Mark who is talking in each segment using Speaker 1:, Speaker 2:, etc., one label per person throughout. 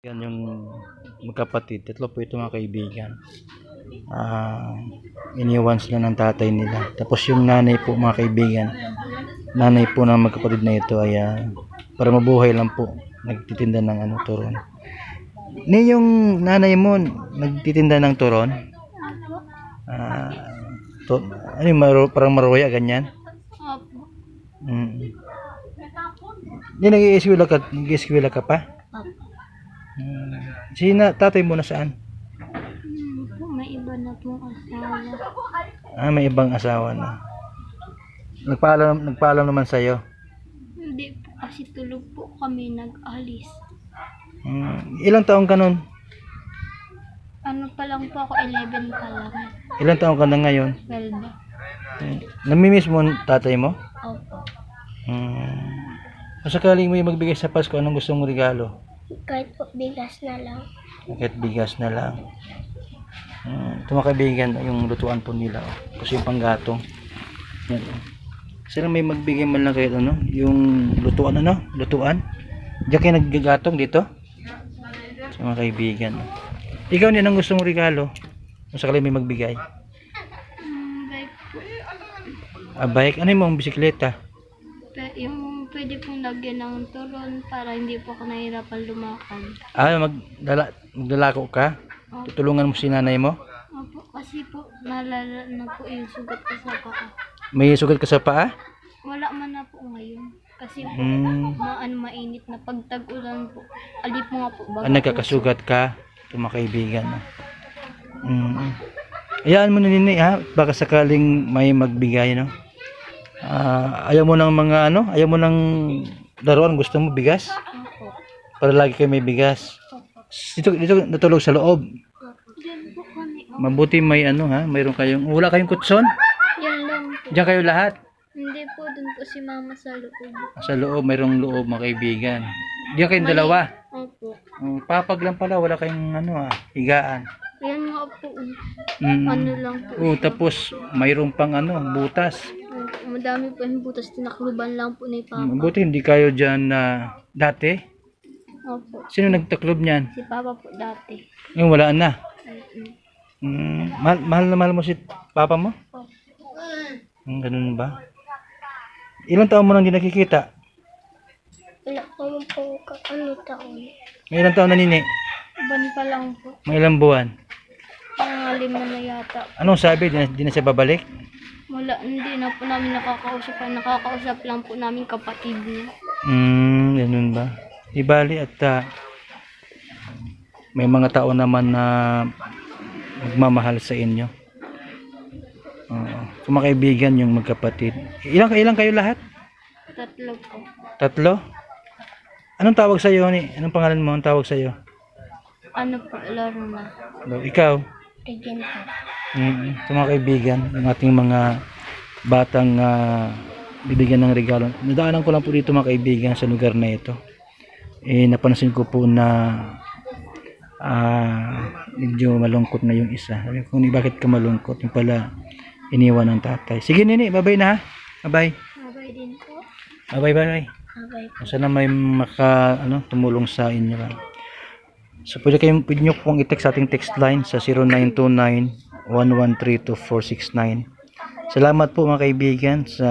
Speaker 1: Yan yung magkapatid. Tatlo po ito mga kaibigan. Iniwan sila ng tatay nila. Tapos yung nanay po mga kaibigan. Nanay po ng magkapatid na ito ay para mabuhay lang po. Nagtitinda ng turon. Ni yung nanay mo nagtitinda ng turon? Ano yung parang maroya ganyan?
Speaker 2: Opo.
Speaker 1: Hindi nag-iiskwela ka pa?
Speaker 2: Opo.
Speaker 1: Si tatay mo na saan?
Speaker 2: May iba na pong asawa.
Speaker 1: May ibang asawa na. Nagpaalam naman sa'yo.
Speaker 2: Hindi po kasi tulog po kami nag-alis.
Speaker 1: Ilang taong ka nun?
Speaker 2: Ano pa lang po ako, 11 pa lang.
Speaker 1: Ilang taong ka na ngayon?
Speaker 2: 12.
Speaker 1: Namimiss mo ang tatay mo?
Speaker 2: Opo.
Speaker 1: Kung sakaling may magbigay sa Pasko, anong gusto mong regalo?
Speaker 2: Kahit po bigas na lang.
Speaker 1: Kahit bigas na lang. Ito mga kaibigan, yung lutuan po nila. Kasi yung panggatong. Yan. Sila may magbigay man lang kahit yung lutuan lutuan. Diyan kayo naggagatong dito? Sa mga kaibigan. Ikaw din ang gusto mong regalo? Kung sakaling may magbigay?
Speaker 2: Bike po.
Speaker 1: Bike? Ano yung mga bisikleta?
Speaker 2: Yung pwede pong lagyan ng turon para hindi po ako nahihirapan lumakad.
Speaker 1: Maglalako ka?
Speaker 2: Opo.
Speaker 1: Tutulungan mo si nanay mo?
Speaker 2: Opo, kasi po nalala na po yung sugat ko sa paa.
Speaker 1: May sugat ka sa paa?
Speaker 2: Wala man na po ngayon. Kasi po, mainit na pag tag-ulan po. Alip mo nga po.
Speaker 1: Nagkakasugat ka? Ito mga kaibigan. Hayaan mo na nini baka sakaling may magbigay ayaw mo ng mga ayaw mo ng laruan, gusto mo bigas?
Speaker 2: Opo.
Speaker 1: Para lagi kayo may bigas.
Speaker 2: Opo.
Speaker 1: Dito natulog sa loob.
Speaker 2: Diyan po kami.
Speaker 1: Mabuti may mayroon kayong wala kayong kutson?
Speaker 2: Yan lang po.
Speaker 1: Diyan kayo lahat.
Speaker 2: Hindi po, dun po si mama sa loob.
Speaker 1: Sa loob, mayroong loob mga kaibigan. Diyan kayong dalawa.
Speaker 2: Opo.
Speaker 1: Papag lang pala, wala kayong higaan.
Speaker 2: Yan nga po. Ano lang po.
Speaker 1: Tapos mayroon pang butas.
Speaker 2: Madami po yung butas. Tinakluban lang po ni Papa.
Speaker 1: Mabuti hindi kayo dyan dati.
Speaker 2: Opo.
Speaker 1: Sino nagtaklob niyan?
Speaker 2: Si Papa po dati.
Speaker 1: Yung wala na. Mahal na mahal mo si papa mo?
Speaker 2: Opo.
Speaker 1: Ganun ba? Ilang taon mo nang hindi nakikita?
Speaker 2: Wala po yung taon.
Speaker 1: May ilang taon na nini?
Speaker 2: Ban pa lang po.
Speaker 1: May ilang buwan?
Speaker 2: Mga 5 na yata.
Speaker 1: Anong sabi? Di na siya babalik?
Speaker 2: Wala, hindi na po namin nakakausap. Nakakausap lang po namin kapatid niya.
Speaker 1: Ganun ba? Di bali at may mga tao naman na magmamahal sa inyo. Kung mga kaibigan yung magkapatid. Ilang kayo lahat?
Speaker 2: 3 po.
Speaker 1: 3? Anong tawag sa iyo ni? Anong pangalan mo? Ang tawag sa iyo?
Speaker 2: Ano po, laro na.
Speaker 1: Ikaw?
Speaker 2: Again po.
Speaker 1: Ito mga kaibigan, yung ating mga batang bibigyan ng regalo. Nadaanan ko lang po dito mga kaibigan sa lugar na ito. Napansin ko po na medyo malungkot na yung isa. Sabi ko, bakit ka malungkot? Yung pala iniwan ng tatay. Sige nini, bye-bye na ha. Bye-bye.
Speaker 2: Bye-bye din po.
Speaker 1: Bye-bye.
Speaker 2: Bye-bye po.
Speaker 1: Sana may tumulong sa inyo. So pwede nyo pong i-text sa ating text line sa 0929-113-2469. Salamat po mga kaibigan sa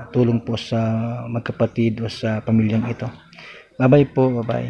Speaker 1: tulong po sa magkapatid o sa pamilyang ito. Bye-bye po. Bye-bye.